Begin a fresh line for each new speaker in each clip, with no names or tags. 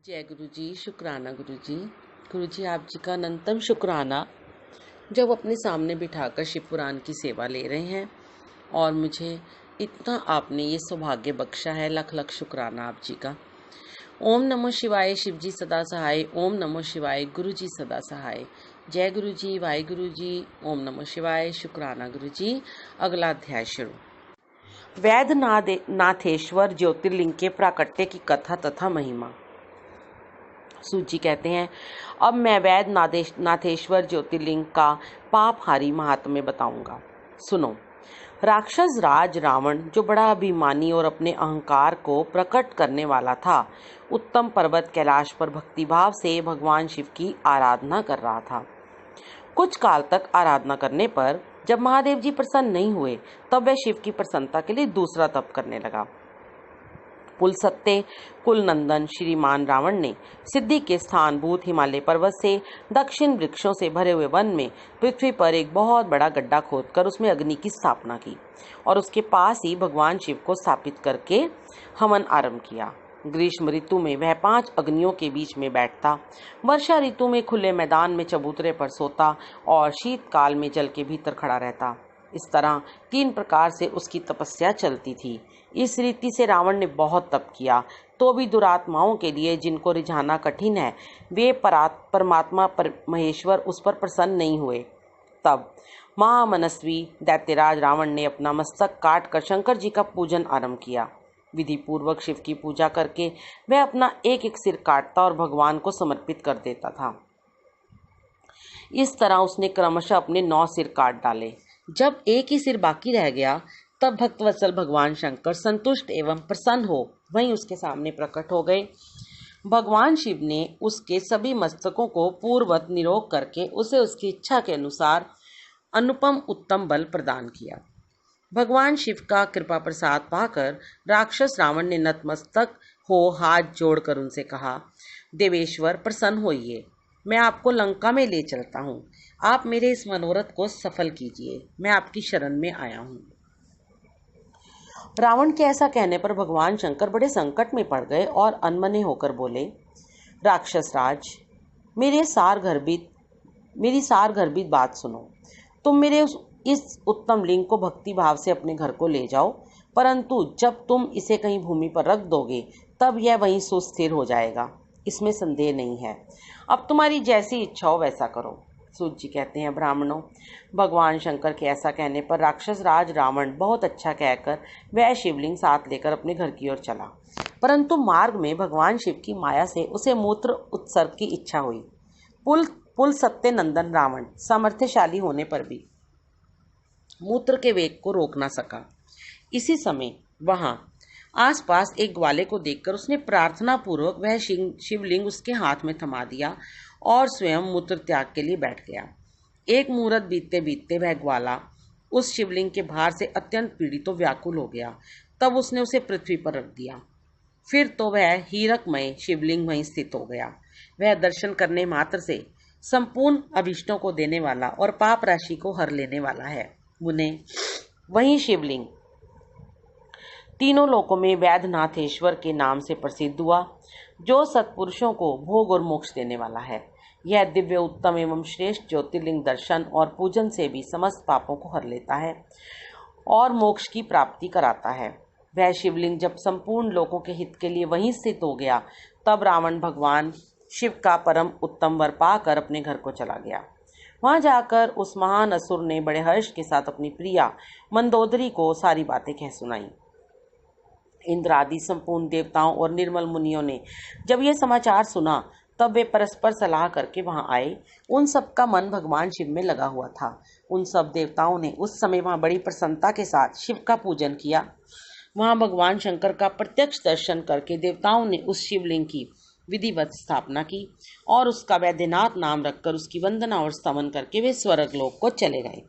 जय गुरु जी। शुक्राना गुरु जी। गुरु जी, आप जी का अनंतम शुक्राना जब अपने सामने बिठाकर शिव पुराण की सेवा ले रहे हैं और मुझे इतना आपने ये सौभाग्य बख्शा है। लख लख शुक्राना आप जी का। ओम नमो शिवाय। शिव जी सदा सहाय। ओम नमो शिवाय। गुरु जी सदा सहाय। जय गुरु जी। वाहे गुरु जी। ओम नमो शिवाय। शुक्राना गुरु जी। अगला अध्याय शुरू। वैद्यनाथेश्वर ज्योतिर्लिंग के प्राकट्य की कथा तथा महिमा। सूत जी कहते हैं, अब मैं वैद्यनाथेश्वर ज्योतिर्लिंग का पापहारी महात्म्य बताऊंगा। सुनो। राक्षस राज रावण, जो बड़ा अभिमानी और अपने अहंकार को प्रकट करने वाला था, उत्तम पर्वत कैलाश पर भक्तिभाव से भगवान शिव की आराधना कर रहा था। कुछ काल तक आराधना करने पर जब महादेव जी प्रसन्न नहीं हुए, तब वह शिव की प्रसन्नता के लिए दूसरा तप करने लगा। पुलसत्ते कुलनंदन श्रीमान रावण ने सिद्धि के स्थान भूत हिमालय पर्वत से दक्षिण वृक्षों से भरे हुए वन में पृथ्वी पर एक बहुत बड़ा गड्ढा खोदकर उसमें अग्नि की स्थापना की और उसके पास ही भगवान शिव को स्थापित करके हवन आरंभ किया। ग्रीष्म ऋतु में वह 5 अग्नियों के बीच में बैठता, वर्षा ऋतु में खुले मैदान में चबूतरे पर सोता और शीतकाल में जल के भीतर खड़ा रहता। इस तरह 3 प्रकार से उसकी तपस्या चलती थी। इस रीति से रावण ने बहुत तप किया, तो भी दुरात्माओं के लिए, जिनको रिझाना कठिन है, वे परमात्मा महेश्वर उस पर प्रसन्न नहीं हुए। तब महामनस्वी दैत्यराज रावण ने अपना मस्तक काट कर शंकर जी का पूजन आरंभ किया। विधि पूर्वक शिव की पूजा करके वह अपना एक एक सिर काटता और भगवान को समर्पित कर देता था। इस तरह उसने क्रमशः अपने 9 सिर काट डाले। जब एक ही सिर बाकी रह गया, तब भक्तवत्सल भगवान शंकर संतुष्ट एवं प्रसन्न हो वहीं उसके सामने प्रकट हो गए। भगवान शिव ने उसके सभी मस्तकों को पूर्ववत निरोग करके उसे उसकी इच्छा के अनुसार अनुपम उत्तम बल प्रदान किया। भगवान शिव का कृपा प्रसाद पाकर राक्षस रावण ने नतमस्तक हो हाथ जोड़कर उनसे कहा, देवेश्वर प्रसन्न होइए, मैं आपको लंका में ले चलता हूँ। आप मेरे इस मनोरथ को सफल कीजिए, मैं आपकी शरण में आया हूँ। रावण के ऐसा कहने पर भगवान शंकर बड़े संकट में पड़ गए और अनमने होकर बोले, राक्षस राज, मेरी सार गर्भित बात सुनो। तुम मेरे इस उत्तम लिंग को भक्ति भाव से अपने घर को ले जाओ, परंतु जब तुम इसे कहीं भूमि पर रख दोगे, तब यह वहीं सुस्थिर हो जाएगा, इसमें संदेह नहीं है। अब तुम्हारी जैसी इच्छा हो वैसा करो। सूत जी कहते हैं, ब्राह्मणों, भगवान शंकर के ऐसा कहने पर राक्षस राज रावण बहुत अच्छा कहकर वह शिवलिंग साथ लेकर अपने घर की ओर चला, परंतु मार्ग में भगवान शिव की माया से उसे मूत्र उत्सर्ग की इच्छा हुई। पुल सत्य नंदन रावण सामर्थ्यशाली होने पर भी मूत्र के वेग को रोक ना सका। इसी समय वहां आसपास एक ग्वाले को देखकर उसने प्रार्थना पूर्वक वह शिवलिंग उसके हाथ में थमा दिया और स्वयं मूत्र त्याग के लिए बैठ गया। एक मुहूर्त बीतते बीतते वह ग्वाला उस शिवलिंग के भार से अत्यंत पीड़ित व्याकुल हो गया। तब उसने उसे पृथ्वी पर रख दिया। फिर तो वह हीरकमय शिवलिंग वहीं स्थित हो गया। वह दर्शन करने मात्र से संपूर्ण अभिष्टों को देने वाला और पाप राशि को हर लेने वाला है। मुने, वही शिवलिंग तीनों लोकों में वैद्यनाथेश्वर के नाम से प्रसिद्ध हुआ, जो सत्पुरुषों को भोग और मोक्ष देने वाला है। यह दिव्य उत्तम एवं श्रेष्ठ ज्योतिर्लिंग दर्शन और पूजन से भी समस्त पापों को हर लेता है और मोक्ष की प्राप्ति कराता है। वह शिवलिंग जब संपूर्ण लोकों के हित के लिए वहीं स्थित हो गया, तब रावण भगवान शिव का परम उत्तम वर पाकर अपने घर को चला गया। वहां जाकर उस महान असुर ने बड़े हर्ष के साथ अपनी प्रिया मंदोदरी को सारी बातें कह सुनाई। इंद्र आदि संपूर्ण देवताओं और निर्मल मुनियों ने जब यह समाचार सुना, तब वे परस्पर सलाह करके वहां आए। उन सब का मन भगवान शिव में लगा हुआ था। उन सब देवताओं ने उस समय वहां बड़ी प्रसन्नता के साथ शिव का पूजन किया। वहां भगवान शंकर का प्रत्यक्ष दर्शन करके देवताओं ने उस शिवलिंग की विधिवत स्थापना की और उसका वैद्यनाथ नाम रखकर उसकी वंदना और स्तमन करके वे स्वर्ग लोक को चले गए।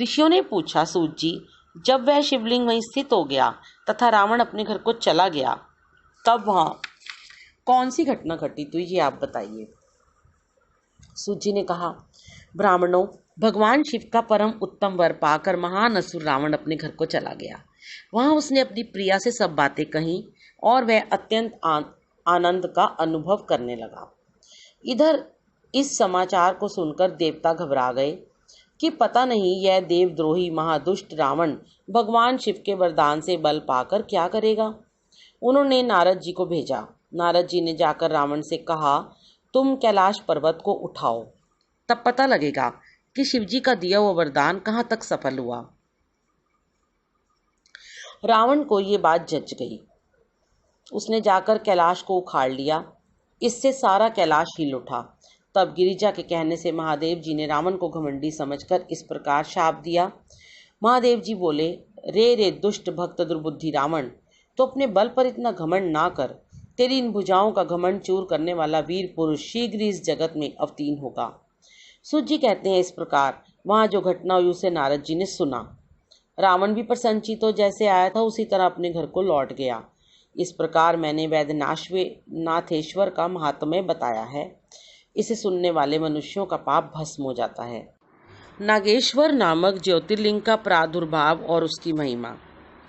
ऋषियों ने पूछा, सूत जी, जब वह शिवलिंग वहीं स्थित हो गया तथा रावण अपने घर को चला गया, तब वहां कौन सी घटना घटी, तो ये आप बताइए। सूत जी ने कहा, ब्राह्मणों, भगवान शिव का परम उत्तम वर पाकर महान असुर रावण अपने घर को चला गया। वहां उसने अपनी प्रिया से सब बातें कहीं और वह अत्यंत आनंद का अनुभव करने लगा। इधर इस समाचार को सुनकर देवता घबरा गए कि पता नहीं यह देवद्रोही महादुष्ट रावण भगवान शिव के वरदान से बल पाकर क्या करेगा। उन्होंने नारद जी को भेजा। नारद जी ने जाकर रावण से कहा, तुम कैलाश पर्वत को उठाओ, तब पता लगेगा कि शिवजी का दिया हुआ वरदान कहाँ तक सफल हुआ। रावण को ये बात जच गई। उसने जाकर कैलाश को उखाड़ लिया। इससे सारा कैलाश हिल उठा। तब गिरिजा के कहने से महादेव जी ने रावण को घमंडी समझकर इस प्रकार शाप दिया। महादेव जी बोले, रे दुष्ट भक्त दुर्बुद्धि रावण, तो अपने बल पर इतना घमंड ना कर। तेरी इन भुजाओं का घमंड चूर करने वाला वीर पुरुष शीघ्र इस जगत में अवतीर्ण होगा। सूत जी कहते हैं, इस प्रकार वहां जो घटना हुई उसे नारद जी ने सुना। रावण भी प्रसन्नचित्त हो जैसे आया था उसी तरह अपने घर को लौट गया। इस प्रकार मैंने नाथेश्वर का महात्म्य बताया है। इसे सुनने वाले मनुष्यों का पाप भस्म हो जाता है। नागेश्वर नामक ज्योतिर्लिंग का प्रादुर्भाव और उसकी महिमा।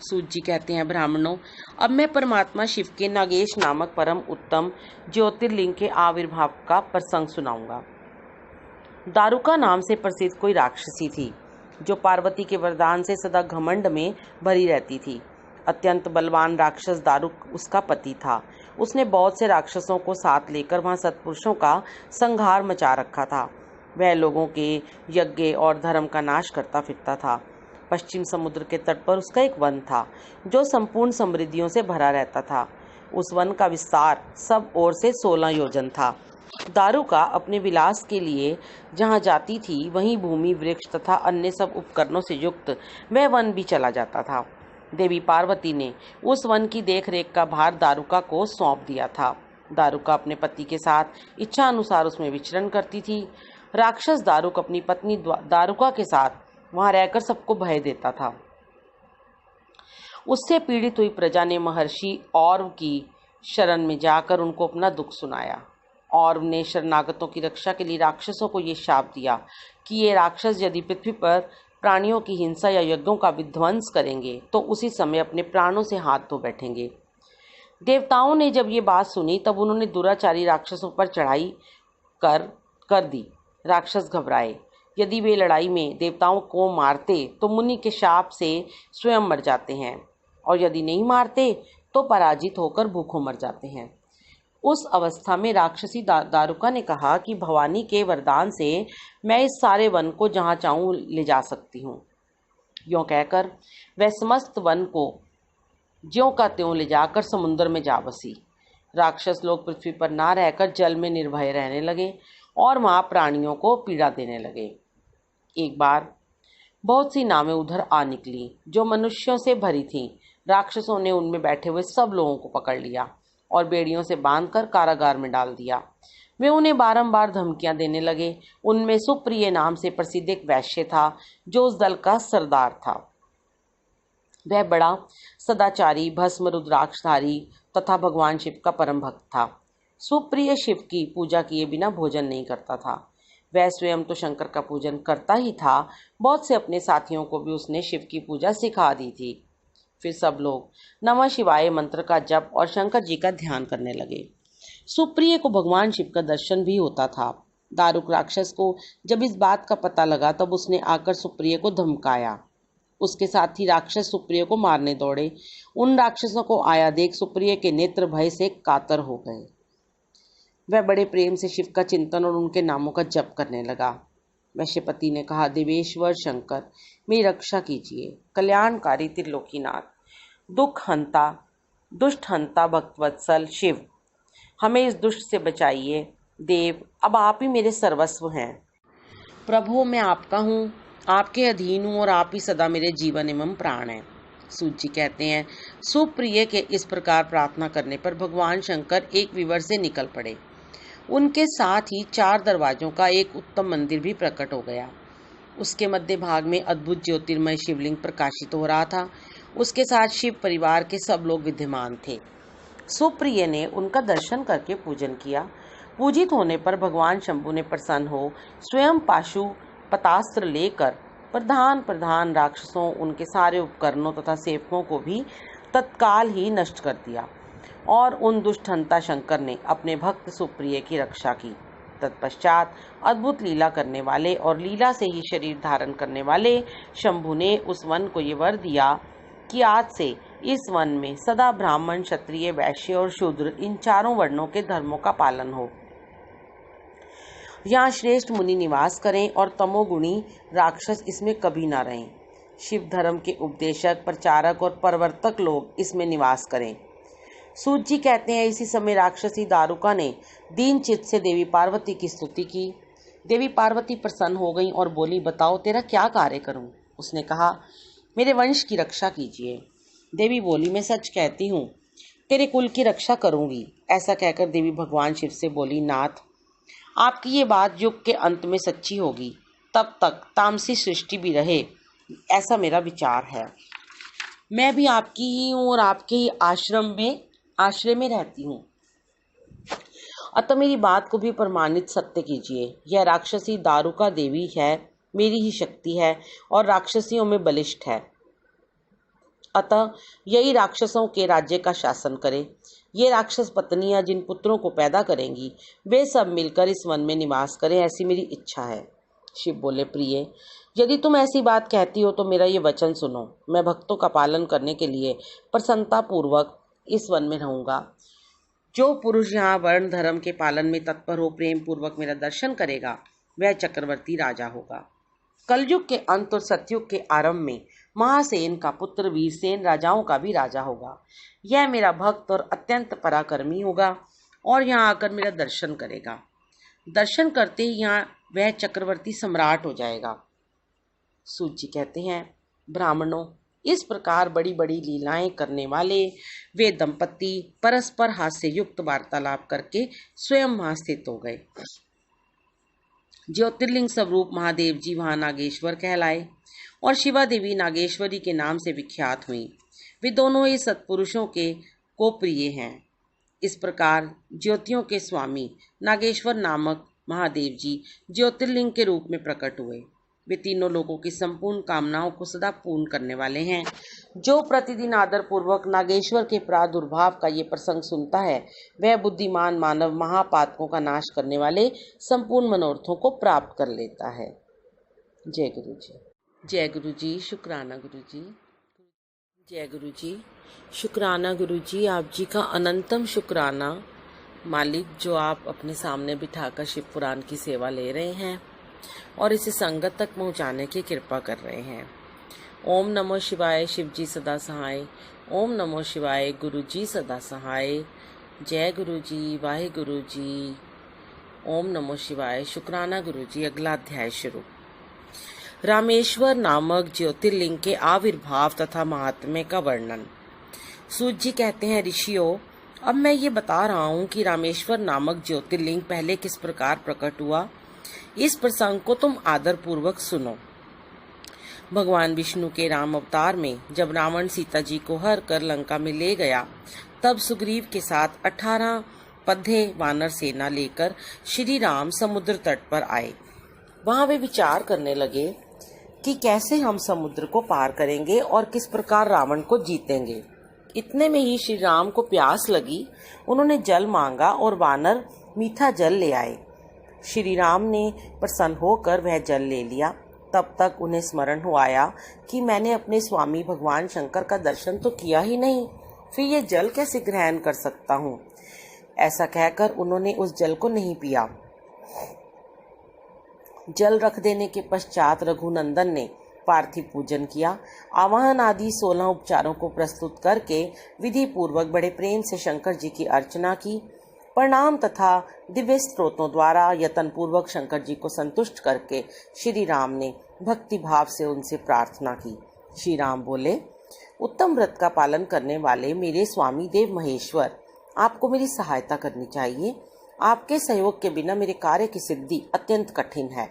सूत जी कहते हैं, ब्राह्मणों, अब मैं परमात्मा शिव के नागेश नामक परम उत्तम ज्योतिर्लिंग के आविर्भाव का प्रसंग सुनाऊंगा। दारुका नाम से प्रसिद्ध कोई राक्षसी थी जो पार्वती के वरदान से सदा घमंड में भरी रहती थी। अत्यंत बलवान राक्षस दारुक उसका पति था। उसने बहुत से राक्षसों को साथ लेकर वहां सत्पुरुषों का संहार मचा रखा था। वह लोगों के यज्ञ और धर्म का नाश करता फिरता था। पश्चिम समुद्र के तट पर उसका एक वन था जो संपूर्ण समृद्धियों से भरा रहता था। उस वन का विस्तार सब ओर से 16 योजन था। दारुका अपने विलास के लिए जहाँ जाती थी वहीं भूमि, वृक्ष तथा अन्य सब उपकरणों से युक्त वह वन भी चला जाता था। देवी पार्वती ने उस वन की देखरेख का भार दारुका को सौंप दिया था। दारुका अपने पति के साथ इच्छा अनुसार उसमें विचरण करती थी। राक्षस दारुक अपनी पत्नी दारुका के साथ वहां रहकर सबको भय देता था। उससे पीड़ित हुई प्रजा ने महर्षि औरव की शरण में जाकर उनको अपना दुख सुनाया। औरव ने शरणागतों की रक्षा के लिए राक्षसों को ये शाप दिया कि ये राक्षस यदि पृथ्वी पर प्राणियों की हिंसा या यज्ञों का विध्वंस करेंगे तो उसी समय अपने प्राणों से हाथ धो बैठेंगे। देवताओं ने जब ये बात सुनी तब उन्होंने दुराचारी राक्षसों पर चढ़ाई कर दी। राक्षस घबराए। यदि वे लड़ाई में देवताओं को मारते तो मुनि के शाप से स्वयं मर जाते हैं, और यदि नहीं मारते तो पराजित होकर भूखों मर जाते हैं। उस अवस्था में राक्षसी दारुका ने कहा कि भवानी के वरदान से मैं इस सारे वन को जहाँ चाहूँ ले जा सकती हूँ। यों कहकर वह समस्त वन को ज्यों का त्यों ले जाकर समुद्र में जा बसी। राक्षस लोग पृथ्वी पर ना रहकर जल में निर्भय रहने लगे और वहाँ प्राणियों को पीड़ा देने लगे। एक बार बहुत सी नावें उधर आ निकली जो मनुष्यों से भरी थीं। राक्षसों ने उनमें बैठे हुए सब लोगों को पकड़ लिया और बेड़ियों से बांधकर कारागार में डाल दिया। वे उन्हें बारंबार धमकियां देने लगे। उनमें सुप्रिय नाम से प्रसिद्ध एक वैश्य था जो उस दल का सरदार था। वह बड़ा सदाचारी, भस्म रुद्राक्षधारी तथा भगवान शिव का परम भक्त था। सुप्रिय शिव की पूजा किए बिना भोजन नहीं करता था। वह स्वयं तो शंकर का पूजन करता ही था, बहुत से अपने साथियों को भी उसने शिव की पूजा सिखा दी थी। फिर सब लोग नमः शिवाय मंत्र का जप और शंकर जी का ध्यान करने लगे। सुप्रिय को भगवान शिव का दर्शन भी होता था। दारुक राक्षस को जब इस बात का पता लगा तब उसने आकर सुप्रिय को धमकाया। उसके साथी राक्षस सुप्रिय को मारने दौड़े। उन राक्षसों को आया देख सुप्रिय के नेत्र भय से कातर हो गए। वह बड़े प्रेम से शिव का चिंतन और उनके नामों का जप करने लगा। वैश्यपति ने कहा, देवेश्वर शंकर, मेरी रक्षा कीजिए। कल्याणकारी त्रिलोकीनाथ, दुख हंता, दुष्ट हंता, भक्तवत्सल शिव, हमें इस दुष्ट से बचाइए। देव, अब आप ही मेरे सर्वस्व हैं। प्रभु, मैं आपका हूँ, आपके अधीन हूँ और आप ही सदा मेरे जीवन एवं प्राण हैं। सूत जी कहते हैं, सुप्रिय के इस प्रकार प्रार्थना करने पर भगवान शंकर एक विवर से निकल पड़े। उनके साथ ही 4 दरवाजों का एक उत्तम मंदिर भी प्रकट हो गया। उसके मध्य भाग में अद्भुत ज्योतिर्मय शिवलिंग प्रकाशित हो रहा था। उसके साथ शिव परिवार के सब लोग विद्यमान थे। सुप्रिय ने उनका दर्शन करके पूजन किया। पूजित होने पर भगवान शंभु ने प्रसन्न हो स्वयं पाशु पतास्त्र लेकर प्रधान राक्षसों, उनके सारे उपकरणों तथा सेवकों को भी तत्काल ही नष्ट कर दिया। और उन दुष्ट हंता शंकर ने अपने भक्त सुप्रिय की रक्षा की। तत्पश्चात अद्भुत लीला करने वाले और लीला से ही शरीर धारण करने वाले शंभु ने उस वन को ये वर दिया कि आज से इस वन में सदा ब्राह्मण, क्षत्रिय, वैश्य और शूद्र इन चारों वर्णों के धर्मों का पालन हो। यहाँ श्रेष्ठ मुनि निवास करें और तमोगुणी राक्षस इसमें कभी ना रहें। शिव धर्म के उपदेशक, प्रचारक और प्रवर्तक लोग इसमें निवास करें। सूत जी कहते हैं, इसी समय राक्षसी दारुका ने दीन चित्त से देवी पार्वती की स्तुति की। देवी पार्वती प्रसन्न हो गई और बोली, बताओ तेरा क्या कार्य करूं? उसने कहा, मेरे वंश की रक्षा कीजिए। देवी बोली, मैं सच कहती हूँ, तेरे कुल की रक्षा करूंगी। ऐसा कहकर देवी भगवान शिव से बोली, नाथ, आपकी ये बात युग के अंत में सच्ची होगी, तब तक तामसी सृष्टि भी रहे, ऐसा मेरा विचार है। मैं भी आपकी ही हूँ और आपके ही आश्रय में रहती हूँ, अतः मेरी बात को भी प्रमाणित सत्य कीजिए। यह राक्षसी दारुका देवी है, मेरी ही शक्ति है और राक्षसियों में बलिष्ठ है, अतः यही राक्षसों के राज्य का शासन करे। ये राक्षस पत्नियां जिन पुत्रों को पैदा करेंगी वे सब मिलकर इस वन में निवास करें, ऐसी मेरी इच्छा है। शिव बोले, प्रिय, यदि तुम ऐसी बात कहती हो तो मेरा ये वचन सुनो। मैं भक्तों का पालन करने के लिए प्रसन्नता पूर्वक इस वन में रहूंगा। जो पुरुष यहाँ वर्ण धर्म के पालन में तत्पर हो, प्रेम पूर्वक मेरा दर्शन करेगा, वह चक्रवर्ती राजा होगा। कलयुग के अंत और सतयुग के आरंभ में महासेन का पुत्र वीरसेन राजाओं का भी राजा होगा। यह मेरा भक्त और अत्यंत पराक्रमी होगा और यहाँ आकर मेरा दर्शन करेगा। दर्शन करते ही यहाँ वह चक्रवर्ती सम्राट हो जाएगा। सूत जी कहते हैं, ब्राह्मणों, इस प्रकार बड़ी बड़ी लीलाएं करने वाले वे दंपति परस्पर हास्य युक्त वार्तालाप करके स्वयं वहां स्थित हो गए। ज्योतिर्लिंग स्वरूप महादेव जी वहां नागेश्वर कहलाए और शिवा देवी नागेश्वरी के नाम से विख्यात हुई। वे दोनों ही सत्पुरुषों के को प्रिय हैं। इस प्रकार ज्योतियों के स्वामी नागेश्वर नामक महादेव जी ज्योतिर्लिंग के रूप में प्रकट हुए। वे तीनों लोगों की संपूर्ण कामनाओं को सदा पूर्ण करने वाले हैं। जो प्रतिदिन आदर पूर्वक नागेश्वर के प्रादुर्भाव का ये प्रसंग सुनता है, वह बुद्धिमान मानव महापातकों का नाश करने वाले संपूर्ण मनोरथों को प्राप्त कर लेता है। जय गुरु जी। जय गुरु जी। शुक्राना गुरु जी। जय गुरु जी। शुक्राना गुरु जी, आप जी का अनंतम शुक्राना मालिक, जो आप अपने सामने बिठाकर शिव पुराण की सेवा ले रहे हैं और इसे संगत तक पहुंचाने की कृपा कर रहे हैं। ओम नमो शिवाय। शिव जी सदा सहाय। ओम नमो शिवाय। गुरु जी सदा सहाय। जय गुरु जी। वाहे गुरु जी। ओम नमो शिवाय। शुक्राना गुरु जी। अगला अध्याय शुरू। रामेश्वर नामक ज्योतिर्लिंग के आविर्भाव तथा महात्म्य का वर्णन। सूत जी कहते हैं, ऋषियों, अब मैं ये बता रहा हूँ कि रामेश्वर नामक ज्योतिर्लिंग पहले किस प्रकार प्रकट हुआ। इस प्रसंग को तुम आदर पूर्वक सुनो। भगवान विष्णु के राम अवतार में जब रावण सीता जी को हर कर लंका में ले गया, तब सुग्रीव के साथ 18 पद्हे वानर सेना लेकर श्री राम समुद्र तट पर आए। वहां वे विचार करने लगे कि कैसे हम समुद्र को पार करेंगे और किस प्रकार रावण को जीतेंगे। इतने में ही श्री राम को प्यास लगी। उन्होंने जल मांगा और वानर मीठा जल ले आए। श्री राम ने प्रसन्न होकर वह जल ले लिया। तब तक उन्हें स्मरण हो आया कि मैंने अपने स्वामी भगवान शंकर का दर्शन तो किया ही नहीं, फिर ये जल कैसे ग्रहण कर सकता हूँ। ऐसा कहकर उन्होंने उस जल को नहीं पिया। जल रख देने के पश्चात रघुनंदन ने पार्थिव पूजन किया। आवाहन आदि 16 उपचारों को प्रस्तुत करके विधि पूर्वक बड़े प्रेम से शंकर जी की अर्चना की। प्रणाम तथा दिव्य स्त्रोतों द्वारा यत्न पूर्वक शंकर जी को संतुष्ट करके श्री राम ने भक्ति भाव से उनसे प्रार्थना की। श्री राम बोले, उत्तम व्रत का पालन करने वाले मेरे स्वामी देव महेश्वर, आपको मेरी सहायता करनी चाहिए। आपके सहयोग के बिना मेरे कार्य की सिद्धि अत्यंत कठिन है।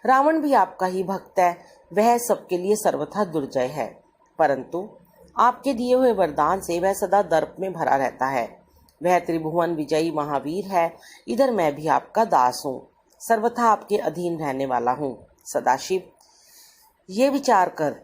रावण भी आपका ही भक्त है, वह सबके लिए सर्वथा दुर्जय है, परंतु आपके दिए हुए वरदान से वह सदा दर्प में भरा रहता है। वह त्रिभुवन विजयी महावीर है। इधर मैं भी आपका दास हूँ, सर्वथा आपके अधीन रहने वाला हूँ। सदाशिव, ये विचार कर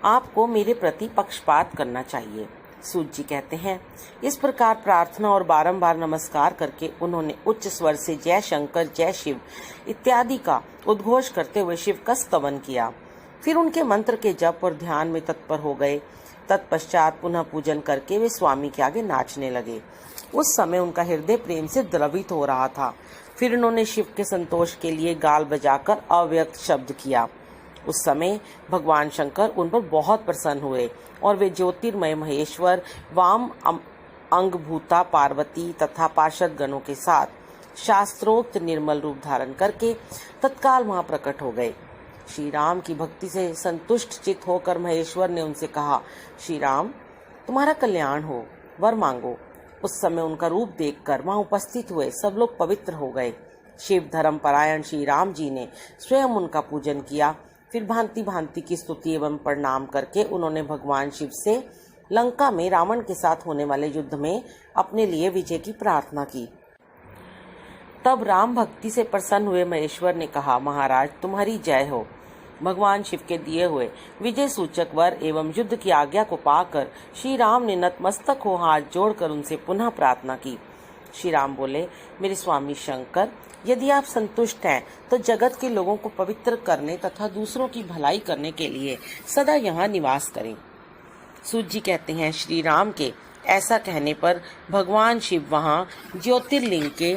आपको मेरे प्रति पक्षपात करना चाहिए। सूत जी कहते हैं, इस प्रकार प्रार्थना और बारंबार नमस्कार करके उन्होंने उच्च स्वर से जय शंकर, जय शिव इत्यादि का उद्घोष करते हुए शिव का स्तवन किया। फिर उनके मंत्र के जप और ध्यान में तत्पर हो गए। तत्पश्चात पुनः पूजन करके वे स्वामी के आगे नाचने लगे। उस समय उनका हृदय प्रेम से द्रवित हो रहा था। फिर उन्होंने शिव के संतोष के लिए गाल बजाकर अव्यक्त शब्द किया। उस समय भगवान शंकर उन पर बहुत प्रसन्न हुए और वे ज्योतिर्मय महेश्वर, वाम अंगभूता पार्वती तथा पार्षद गणों के साथ शास्त्रोक्त निर्मल रूप धारण करके तत्काल वहां प्रकट हो गए। श्री राम की भक्ति से संतुष्ट चित होकर महेश्वर ने उनसे कहा, श्री राम, तुम्हारा कल्याण हो, वर मांगो। उस समय उनका रूप देखकर वहां उपस्थित हुए सब लोग पवित्र हो गए। शिव धर्म परायण श्री राम जी ने स्वयं उनका पूजन किया। फिर भांति भांति की स्तुति एवं प्रणाम करके उन्होंने भगवान शिव से लंका में रावण के साथ होने वाले युद्ध में अपने लिए विजय की प्रार्थना की। तब राम भक्ति से प्रसन्न हुए महेश्वर ने कहा, महाराज, तुम्हारी जय हो। भगवान शिव के दिए हुए विजय सूचक वर एवं युद्ध की आज्ञा को पाकर श्री राम ने नतमस्तक हो हाथ जोड़कर उनसे पुनः प्रार्थना की। श्री राम बोले, मेरे स्वामी शंकर, यदि आप संतुष्ट हैं तो जगत के लोगों को पवित्र करने तथा दूसरों की भलाई करने के लिए सदा यहाँ निवास करें। सूत जी कहते हैं, श्री राम के ऐसा कहने पर भगवान शिव वहाँ ज्योतिर्लिंग के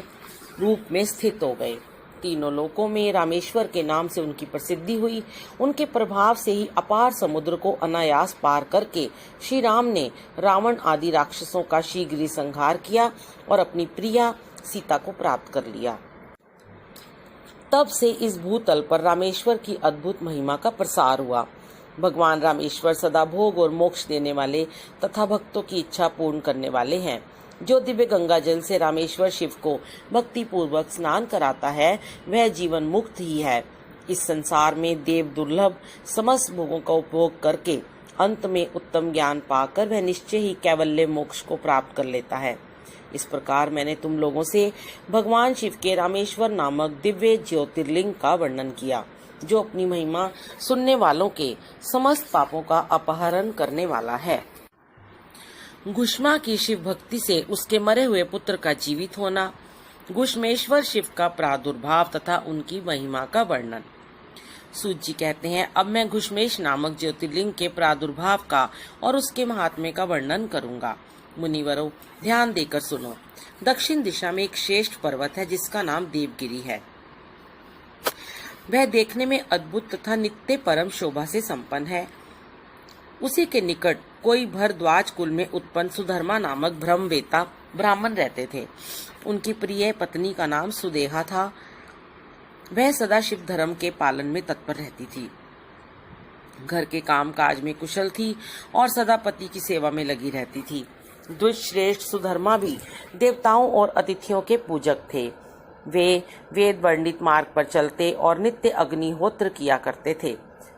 रूप में स्थित हो गए। तीनों लोकों में रामेश्वर के नाम से उनकी प्रसिद्धि हुई। उनके प्रभाव से ही अपार समुद्र को अनायास पार करके श्री राम ने रावण आदि राक्षसों का शीघ्र ही संहार किया और अपनी प्रिया सीता को प्राप्त कर लिया। तब से इस भूतल पर रामेश्वर की अद्भुत महिमा का प्रसार हुआ। भगवान रामेश्वर सदा भोग और मोक्ष देने वाले तथा भक्तों की इच्छा पूर्ण करने वाले हैं। जो दिव्य गंगा जल से रामेश्वर शिव को भक्ति पूर्वक स्नान कराता है वह जीवन मुक्त ही है। इस संसार में देव दुर्लभ समस्त भोगों का उपभोग करके अंत में उत्तम ज्ञान पाकर वह निश्चय ही कैवल्य मोक्ष को प्राप्त कर लेता है। इस प्रकार मैंने तुम लोगों से भगवान शिव के रामेश्वर नामक दिव्य ज्योतिर्लिंग का वर्णन किया, जो अपनी महिमा सुनने वालों के समस्त पापों का अपहरण करने वाला है। घुष्मा की शिव भक्ति से उसके मरे हुए पुत्र का जीवित होना, घुष्मेश्वर शिव का प्रादुर्भाव तथा उनकी महिमा का वर्णन। सूत जी कहते हैं, अब मैं घुष्मेश नामक ज्योतिर्लिंग के प्रादुर्भाव का और उसके महात्म्य का वर्णन करूंगा। मुनिवरों, ध्यान देकर सुनो। दक्षिण दिशा में एक श्रेष्ठ पर्वत है जिसका नाम देवगिरी है। वह देखने में अद्भुत तथा नित्य परम शोभा से संपन्न है। उसी के निकट कोई भरद्वाज कुल में उत्पन्न सुधर्मा नामक ब्रह्मवेता ब्राह्मण रहते थे। उनकी प्रिय पत्नी का नाम सुदेहा था। वह सदा शिव धर्म के पालन में तत्पर रहती थी। घर के काम काज में कुशल थी और सदा पति की सेवा में लगी रहती थी। द्विश्रेष्ठ सुधर्मा भी देवताओं और अतिथियों के पूजक थे। वे वेद वर्णित मार्ग पर चलते और नित्य अग्निहोत्र किया करते थे।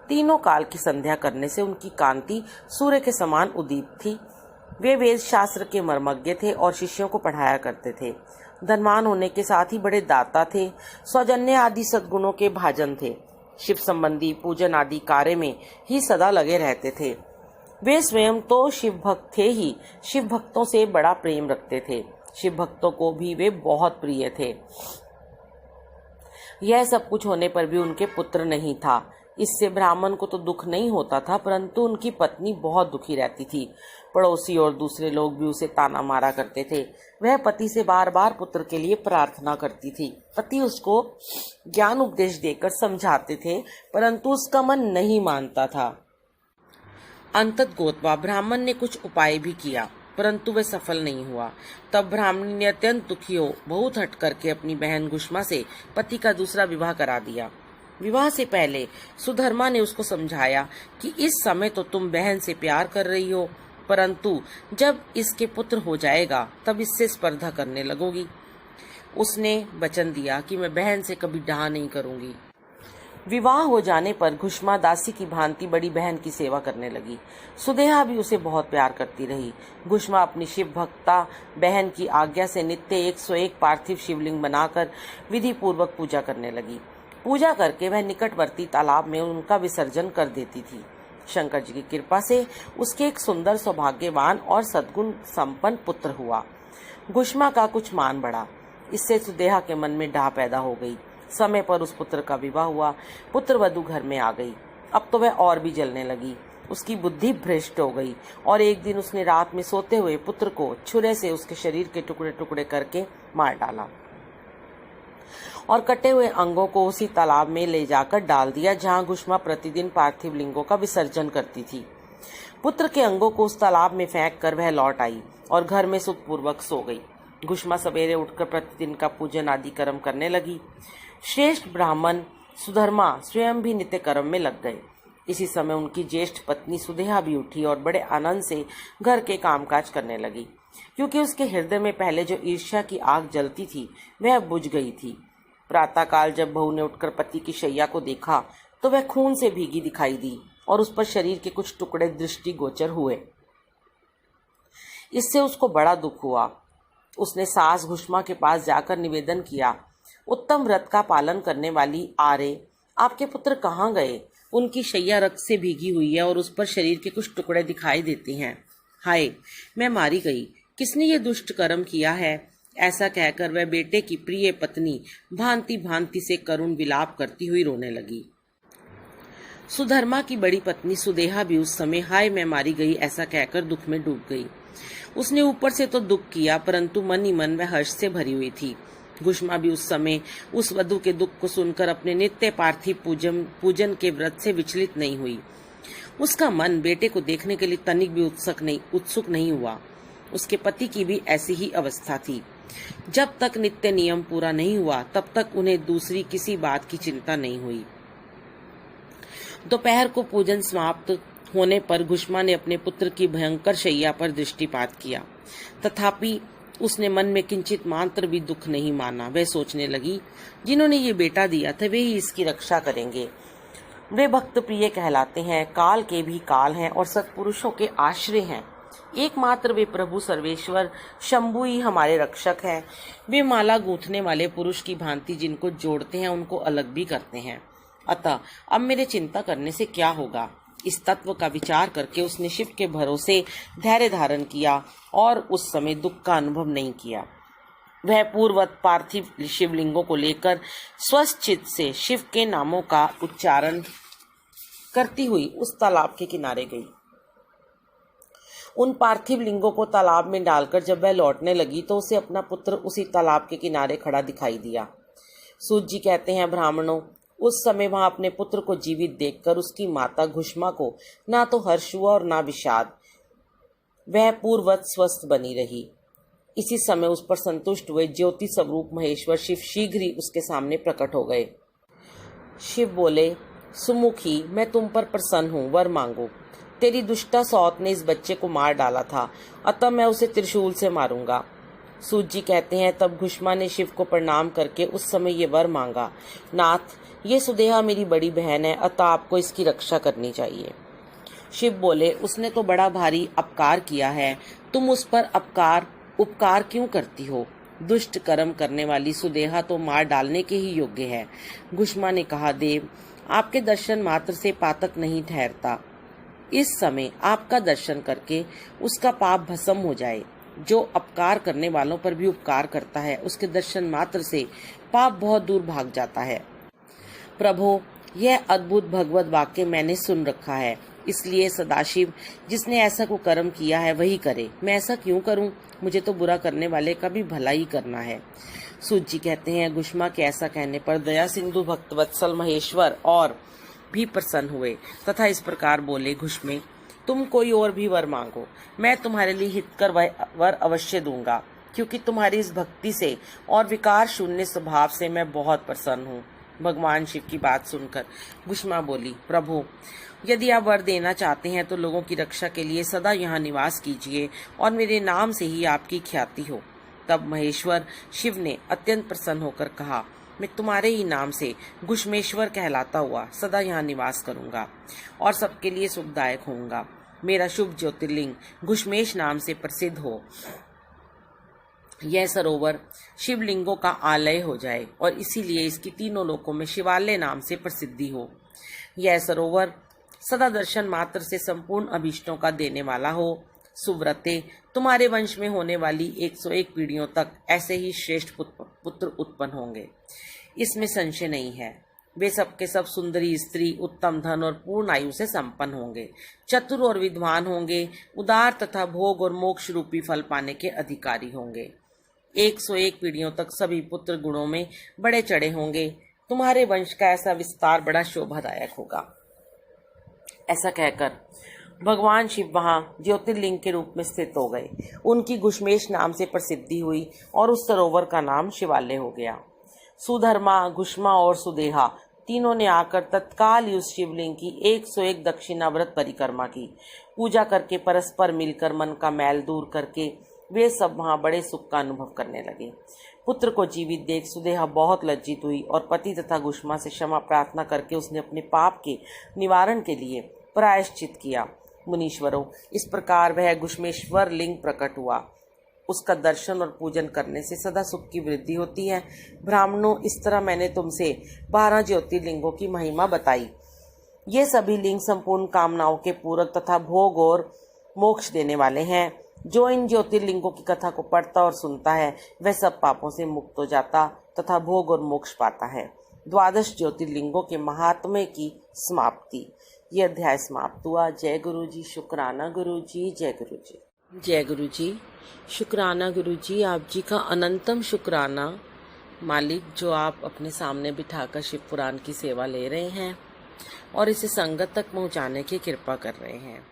तीनों काल की संध्या करने से उनकी कांति सूर्य के समान उदीप्त थी। वे वेद शास्त्र के मर्मज्ञ थे और शिष्यों को पढ़ाया करते थे। धनवान होने के साथ ही बड़े दाता थे। सौजन्य आदि सद्गुणों के भाजन थे। शिव संबंधी पूजन आदि कार्य में ही सदा लगे रहते थे। वे स्वयं तो शिव भक्त थे ही, शिव भक्तों से बड़ा प्रेम रखते थे। शिव भक्तों को भी वे बहुत प्रिय थे। यह सब कुछ होने पर भी उनके पुत्र नहीं था। इससे ब्राह्मण को तो दुख नहीं होता था, परंतु उनकी पत्नी बहुत दुखी रहती थी। पड़ोसी और दूसरे लोग भी उसे ताना मारा करते थे। वह पति से बार बार पुत्र के लिए प्रार्थना करती थी। पति उसको ज्ञान उपदेश देकर समझाते थे, परंतु उसका मन नहीं मानता था। अंतत गोतवा ब्राह्मण ने कुछ उपाय भी किया, परंतु वह सफल नहीं हुआ। तब ब्राह्मण ने अत्यंत दुखी हो बहुत हट करके अपनी बहन घुष्मा से पति का दूसरा विवाह करा दिया। विवाह से पहले सुधर्मा ने उसको समझाया कि इस समय तो तुम बहन से प्यार कर रही हो, परंतु जब इसके पुत्र हो जाएगा तब इससे स्पर्धा करने लगोगी। उसने वचन दिया कि मैं बहन से कभी डाह नहीं करूंगी। विवाह हो जाने पर घुष्मा दासी की भांति बड़ी बहन की सेवा करने लगी। सुदेहा भी उसे बहुत प्यार करती रही। घुष्मा अपनी शिव भक्ता बहन की आज्ञा से नित्य 101 पार्थिव शिवलिंग बनाकर विधि पूर्वक पूजा करने लगी। पूजा करके वह निकटवर्ती तालाब में उनका विसर्जन कर देती थी। शंकर जी की कृपा से उसके एक सुंदर, सौभाग्यवान और सद्गुण संपन्न पुत्र हुआ। घुष्मा का कुछ मान बढ़ा। इससे सुदेहा के मन में डाह पैदा हो गई। समय पर उस पुत्र का विवाह हुआ। पुत्र वधू घर में आ गई। अब तो वह और भी जलने लगी। उसकी बुद्धि भ्रष्ट हो गई और एक दिन उसने रात में सोते हुए पुत्र को छुरे से उसके शरीर के टुकड़े टुकड़े करके मार डाला और कटे हुए अंगों को उसी तालाब में ले जाकर डाल दिया जहां घुष्मा प्रतिदिन पार्थिव लिंगों का विसर्जन करती थी। पुत्र के अंगों को उस तालाब में फेंक कर वह लौट आई और घर में सुखपूर्वक सो गई। घुष्मा सवेरे उठकर प्रतिदिन का पूजन आदि कर्म करने लगी। श्रेष्ठ ब्राह्मण सुधर्मा स्वयं भी नित्य कर्म में लग गए। इसी समय उनकी ज्येष्ठ पत्नी सुदेहा भी उठी और बड़े आनंद से घर के कामकाज करने लगी, क्योंकि उसके हृदय में पहले जो ईर्ष्या की आग जलती थी वह बुझ गई थी। प्रातःकाल जब बहू ने उठकर पति की शैया को देखा तो वह खून से भीगी दिखाई दी और उस पर शरीर के कुछ टुकड़े दृष्टिगोचर हुए। इससे उसको बड़ा दुख हुआ। उसने सास घुष्मा के पास जाकर निवेदन किया, उत्तम व्रत का पालन करने वाली आर्य, आपके पुत्र कहाँ गए? उनकी शैया रक्त से भीगी हुई है और उस पर शरीर के कुछ टुकड़े दिखाई देते हैं। हाय, मैं मारी गई। किसने ये दुष्ट कर्म किया है? ऐसा कहकर वह बेटे की प्रिय पत्नी भांति भांति से करुण विलाप करती हुई रोने लगी। सुधर्मा की बड़ी पत्नी सुदेहा भी उस समय हाय मैं मारी गई ऐसा कहकर दुख में डूब गई। उसने ऊपर से तो दुख किया, परंतु मन ही मन वह हर्ष से भरी हुई थी। घुष्मा भी उस समय उस वधू के दुख को सुनकर अपने नित्य पार्थिव पूजन के व्रत से विचलित नहीं हुई। उसका मन बेटे को देखने के लिए तनिक भी उत्सुक नहीं हुआ। उसके पति की भी ऐसी ही अवस्था थी। जब तक नित्य नियम पूरा नहीं हुआ तब तक उन्हें दूसरी किसी बात की चिंता नहीं हुई। दोपहर को पूजन समाप्त होने पर घुष्मा ने अपने पुत्र की भयंकर शैया पर दृष्टिपात किया, तथापि उसने मन में किंचित मात्र भी दुख नहीं माना। वह सोचने लगी, जिन्होंने ये बेटा दिया था वे ही इसकी रक्षा करेंगे। वे भक्त प्रिय कहलाते हैं, काल के भी काल हैं और सत्पुरुषों के आश्रय हैं। एकमात्र वे प्रभु सर्वेश्वर शंभु ही हमारे रक्षक हैं। वे माला गूंथने वाले पुरुष की भांति जिनको जोड़ते हैं उनको अलग भी करते हैं। अतः अब मेरे चिंता करने से क्या होगा? इस तत्व का विचार करके उसने शिव के भरोसे धैर्य धारण किया और उस समय दुख का अनुभव नहीं किया। वह पूर्ववत पार्थिव शिवलिंगों को लेकर स्वस्थ चित्त से शिव के नामों का उच्चारण करती हुई उस तालाब के किनारे गई। उन पार्थिव लिंगों को तालाब में डालकर जब वह लौटने लगी तो उसे अपना पुत्र उसी तालाब के किनारे खड़ा दिखाई दिया। सूत जी कहते हैं, ब्राह्मणों, उस समय वहां अपने पुत्र को जीवित देखकर उसकी माता घुष्मा को ना तो हर्ष हुआ और ना विषाद। वह पूर्ववत स्वस्थ बनी रही। इसी समय उस पर संतुष्ट हुए ज्योति स्वरूप महेश्वर शिव शीघ्र ही उसके सामने प्रकट हो गए। शिव बोले, सुमुखी, मैं तुम पर प्रसन्न हूँ, वर मांगो। तेरी दुष्टा सौत ने इस बच्चे को मार डाला था, अतः मैं उसे त्रिशूल से मारूंगा। सूत जी कहते हैं, तब घुष्मा ने शिव को प्रणाम करके उस समय ये वर मांगा, नाथ, ये सुदेहा मेरी बड़ी बहन है, अतः आपको इसकी रक्षा करनी चाहिए। शिव बोले, उसने तो बड़ा भारी अपकार किया है, तुम उस पर उपकार क्यों करती हो? दुष्ट कर्म करने वाली सुदेहा तो मार डालने के ही योग्य है। घुष्मा ने कहा, देव, आपके दर्शन मात्र से पातक नहीं ठहरता। इस समय आपका दर्शन करके उसका पाप भस्म हो जाए। जो अपकार करने वालों पर भी उपकार करता है उसके दर्शन मात्र से पाप बहुत दूर भाग जाता है। प्रभो, यह अद्भुत भगवत वाक्य मैंने सुन रखा है, इसलिए सदाशिव जिसने ऐसा को कर्म किया है वही करे। मैं ऐसा क्यों करूं? मुझे तो बुरा करने वाले का भी भला ही करना है। सूत जी कहते हैं, घुष्मा के ऐसा कहने पर दया सिंधु भक्तवत्सल महेश्वर और भी प्रसन्न हुए तथा इस प्रकार बोले, घुष्मे, तुम कोई और भी वर मांगो, मैं तुम्हारे लिए हितकर वर अवश्य दूंगा, क्योंकि तुम्हारी इस भक्ति से और विकार शून्य स्वभाव से मैं बहुत प्रसन्न हूँ। भगवान शिव की बात सुनकर घुष्मा बोली, प्रभु, यदि आप वर देना चाहते हैं तो लोगों की रक्षा के लिए सदा यहाँ निवास कीजिए और मेरे नाम से ही आपकी ख्याति हो। तब महेश्वर शिव ने अत्यंत प्रसन्न होकर कहा, मैं तुम्हारे ही नाम से घुष्मेश्वर कहलाता हुआ सदा यहाँ निवास करूंगा और सबके लिए सुखदायक होऊंगा। मेरा शुभ ज्योतिर्लिंग घुष्मेश नाम से प्रसिद्ध हो। यह सरोवर शिवलिंगों का आलय हो जाए और इसीलिए इसकी तीनों लोकों में शिवालय नाम से प्रसिद्धि हो। यह सरोवर सदा दर्शन मात्र से संपूर्ण अभीष्टों का देने वाला हो। सुव्रते, तुम्हारे वंश में होने वाली 101 पीढ़ियों तक ऐसे ही श्रेष्ठ पुत्र उत्पन्न होंगे, इसमें संशय नहीं है। वे सबके सब सुंदरी स्त्री, उत्तम धन और पूर्ण आयु से संपन्न होंगे, चतुर और विद्वान होंगे, उदार तथा भोग और मोक्ष रूपी फल पाने के अधिकारी होंगे। 101 पीढ़ियों तक सभी पुत्र गुणों में बड़े चढ़े होंगे। तुम्हारे वंश का ऐसा विस्तार बड़ा शोभादायक होगा। ऐसा कहकर भगवान शिव वहां ज्योतिर्लिंग के रूप में स्थित हो गए। उनकी घुश्मेश नाम से प्रसिद्धि हुई और उस सरोवर का नाम शिवालय हो गया। सुधर्मा, घुष्मा और सुदेहा तीनों ने आकर तत्काल उस शिवलिंग की 101 दक्षिणाव्रत परिक्रमा की। पूजा करके परस्पर मिलकर मन का मैल दूर करके वे सब वहां बड़े सुख का अनुभव करने लगे। पुत्र को जीवित देख सुदेहा बहुत लज्जित हुई और पति तथा घुष्मा से क्षमा प्रार्थना करके उसने अपने पाप के निवारण के लिए प्रायश्चित किया। मुनीश्वरों, इस प्रकार वह घुष्मेश्वर लिंग प्रकट हुआ। उसका दर्शन और पूजन करने से सदा सुख की वृद्धि होती है। ब्राह्मणों, इस तरह मैंने तुमसे 12 ज्योतिर्लिंगों की महिमा बताई। ये सभी लिंग संपूर्ण कामनाओं के पूरक तथा भोग और मोक्ष देने वाले हैं। जो इन ज्योतिर्लिंगों की कथा को पढ़ता और सुनता है वह सब पापों से मुक्त हो जाता तथा भोग और मोक्ष पाता है। 12 ज्योतिर्लिंगों के महात्म्य की समाप्ति। ये अध्याय समाप्त हुआ। जय गुरु जी, शुक्राना गुरु जी, जय गुरु जी। जय गुरु जी, शुक्राना गुरु जी, आप जी का अनंतम शुक्राना मालिक, जो आप अपने सामने बिठाकर शिव पुराण की सेवा ले रहे हैं और इसे संगत तक पहुंचाने की कृपा कर रहे हैं।